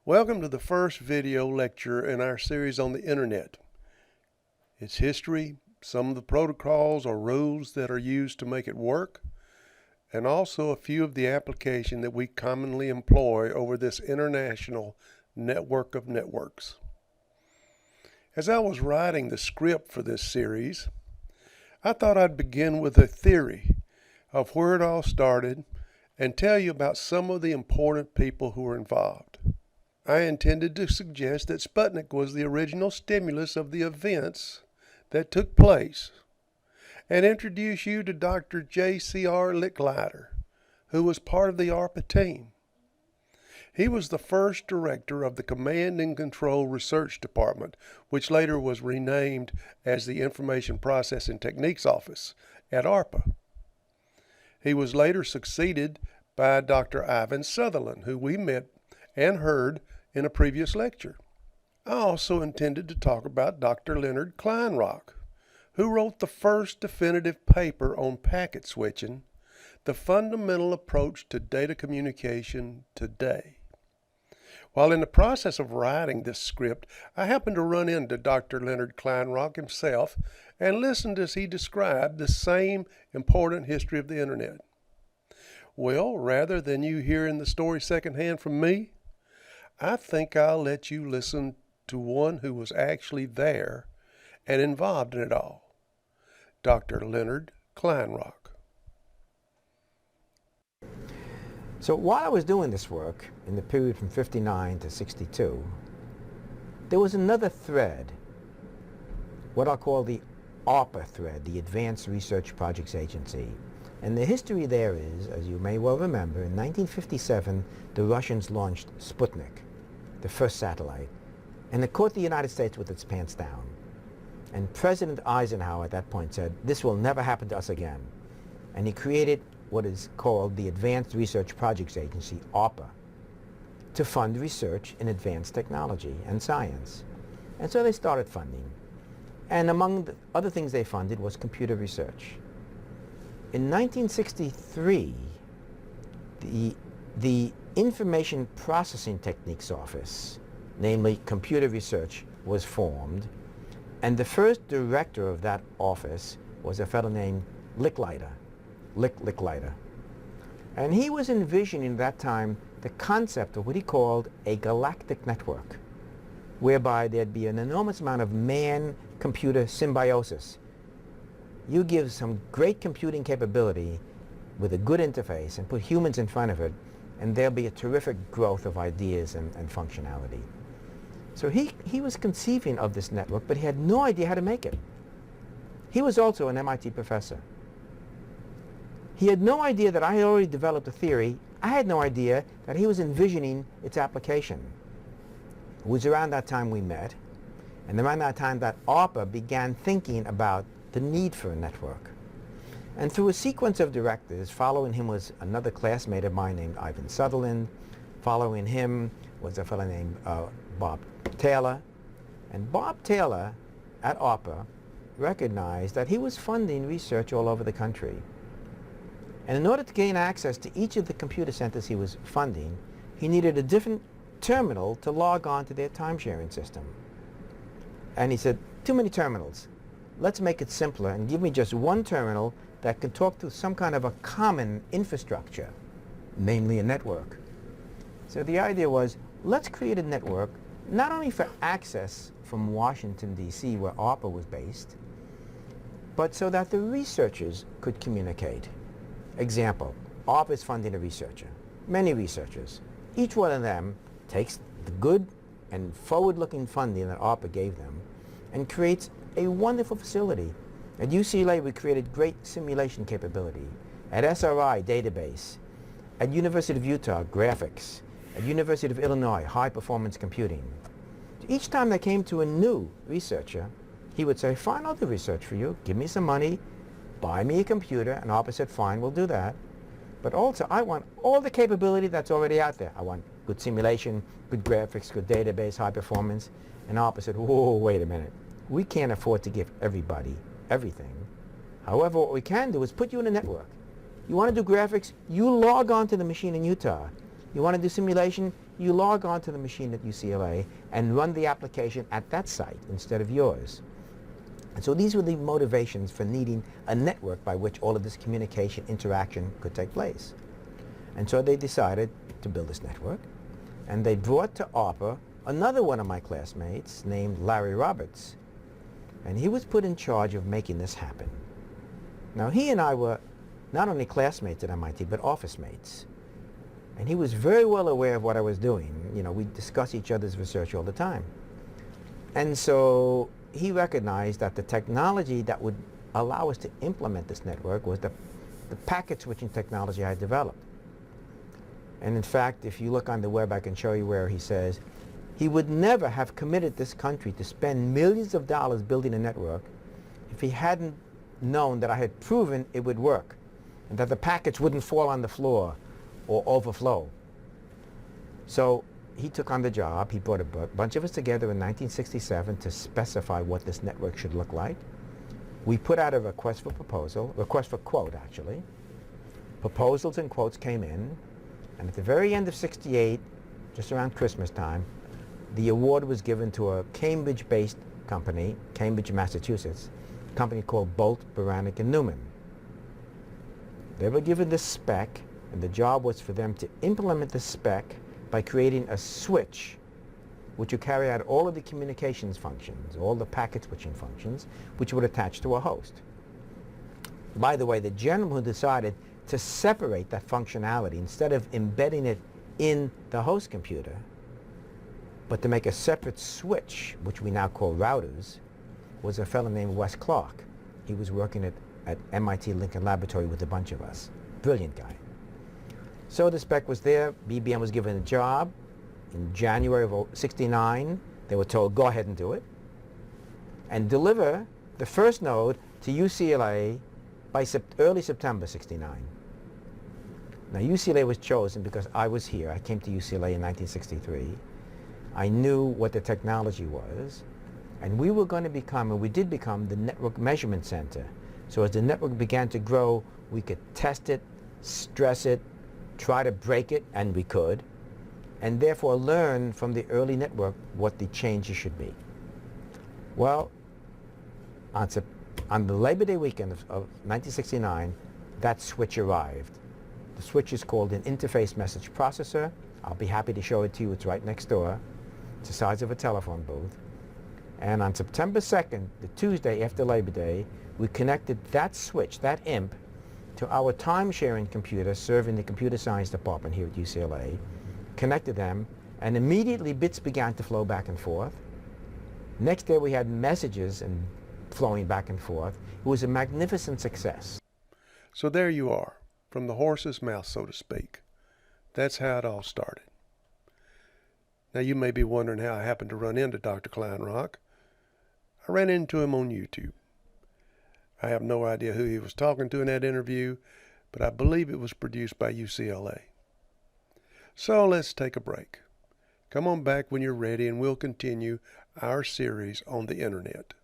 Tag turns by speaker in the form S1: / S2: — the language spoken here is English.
S1: Welcome to the first video lecture in our series on the Internet. Its history, some of the protocols or rules that are used to make it work, and also a few of the applications that we commonly employ over this international network of networks. As I was writing the script for this series, I thought I'd begin with a theory of where it all started and tell you about some of the important people who were involved. I intended to suggest that Sputnik was the original stimulus of the events that took place and introduce you to Dr. J.C.R. Licklider, who was part of the ARPA team. He was the first director of the Command and Control Research Department, which later was renamed as the Information Processing Techniques Office at ARPA. He was later succeeded by Dr. Ivan Sutherland, who we met and heard in a previous lecture. I also intended to talk about Dr. Leonard Kleinrock, who wrote the first definitive paper on packet switching, the fundamental approach to data communication today. While in the process of writing this script, I happened to run into Dr. Leonard Kleinrock himself and listened as he described the same important history of the Internet. Well, rather than you hearing the story secondhand from me, I think I'll let you listen to one who was actually there and involved in it all, Dr. Leonard Kleinrock.
S2: So while I was doing this work in the period from 59 to 62, there was another thread, what I'll call the ARPA thread, the Advanced Research Projects Agency. And the history there is, as you may well remember, in 1957, the Russians launched Sputnik, the first satellite, and it caught the United States with its pants down. And President Eisenhower at that point said, this will never happen to us again. And he created what is called the Advanced Research Projects Agency, ARPA, to fund research in advanced technology and science. And so they started funding. And among the other things they funded was computer research. In 1963, the Information Processing Techniques Office, namely computer research, was formed, and the first director of that office was a fellow named Licklider, Licklider. And he was envisioning at that time the concept of what he called a galactic network, whereby there'd be an enormous amount of man-computer symbiosis. You give some great computing capability with a good interface and put humans in front of it, and there'll be a terrific growth of ideas and functionality. So he was conceiving of this network, but he had no idea how to make it. He was also an MIT professor. He had no idea that I had already developed a theory. I had no idea that he was envisioning its application. It was around that time we met, and around that time that ARPA began thinking about the need for a network. And through a sequence of directors, following him was another classmate of mine named Ivan Sutherland. Following him was a fellow named Bob Taylor. And Bob Taylor at ARPA recognized that he was funding research all over the country. And in order to gain access to each of the computer centers he was funding, he needed a different terminal to log on to their time-sharing system. And he said, too many terminals. Let's make it simpler and give me just one terminal that can talk to some kind of a common infrastructure, namely a network. So the idea was, let's create a network not only for access from Washington, D.C., where ARPA was based, but so that the researchers could communicate. Example, ARPA is funding a researcher, many researchers. Each one of them takes the good and forward-looking funding that ARPA gave them and creates a wonderful facility. At UCLA, we created great simulation capability. At SRI, database. At University of Utah, graphics. At University of Illinois, high-performance computing. Each time they came to a new researcher, he would say, fine, I'll do research for you. Give me some money. Buy me a computer. And ARPA said, fine, we'll do that. But also, I want all the capability that's already out there. I want good simulation, good graphics, good database, high performance. And ARPA said, whoa, wait a minute. We can't afford to give everybody everything. However, what we can do is put you in a network. You want to do graphics? You log on to the machine in Utah. You want to do simulation? You log on to the machine at UCLA and run the application at that site instead of yours. And so these were the motivations for needing a network by which all of this communication interaction could take place. And so they decided to build this network, and they brought to ARPA another one of my classmates named Larry Roberts, and he was put in charge of making this happen. Now he and I were not only classmates at MIT, but office mates. And he was very well aware of what I was doing. You know, we discuss each other's research all the time. And so he recognized that the technology that would allow us to implement this network was the packet switching technology I developed. And in fact, if you look on the web, I can show you where he says he would never have committed this country to spend millions of dollars building a network if he hadn't known that I had proven it would work and that the packets wouldn't fall on the floor or overflow. So he took on the job. He brought a bunch of us together in 1967 to specify what this network should look like. We put out a request for quote actually. Proposals and quotes came in, and at the very end of '68, just around Christmas time, the award was given to a Cambridge-based company, Cambridge, Massachusetts, a company called Bolt, Beranek, and Newman. They were given the spec, and the job was for them to implement the spec by creating a switch which would carry out all of the communications functions, all the packet switching functions, which would attach to a host. By the way, the gentleman who decided to separate that functionality, instead of embedding it in the host computer, but to make a separate switch, which we now call routers, was a fellow named Wes Clark. He was working at MIT Lincoln Laboratory with a bunch of us. Brilliant guy. So the spec was there. BBM was given a job. In January of '69, they were told, go ahead and do it, and deliver the first node to UCLA by early September '69. Now UCLA was chosen because I was here. I came to UCLA in 1963. I knew what the technology was, and we were going to become, and we did become, the network measurement center. So as the network began to grow, we could test it, stress it, try to break it, and we could, and therefore learn from the early network what the changes should be. Well, on the Labor Day weekend of 1969, that switch arrived. The switch is called an interface message processor. I'll be happy to show it to you. It's right next door. It's the size of a telephone booth. And on September 2nd, the Tuesday after Labor Day, we connected that switch, that IMP, to our time-sharing computer serving the computer science department here at UCLA, connected them, and immediately bits began to flow back and forth. Next day we had messages and flowing back and forth. It was a magnificent success.
S1: So there you are, from the horse's mouth, so to speak. That's how it all started. Now you may be wondering how I happened to run into Dr. Kleinrock. I ran into him on YouTube. I have no idea who he was talking to in that interview, but I believe it was produced by UCLA. So let's take a break. Come on back when you're ready and we'll continue our series on the internet.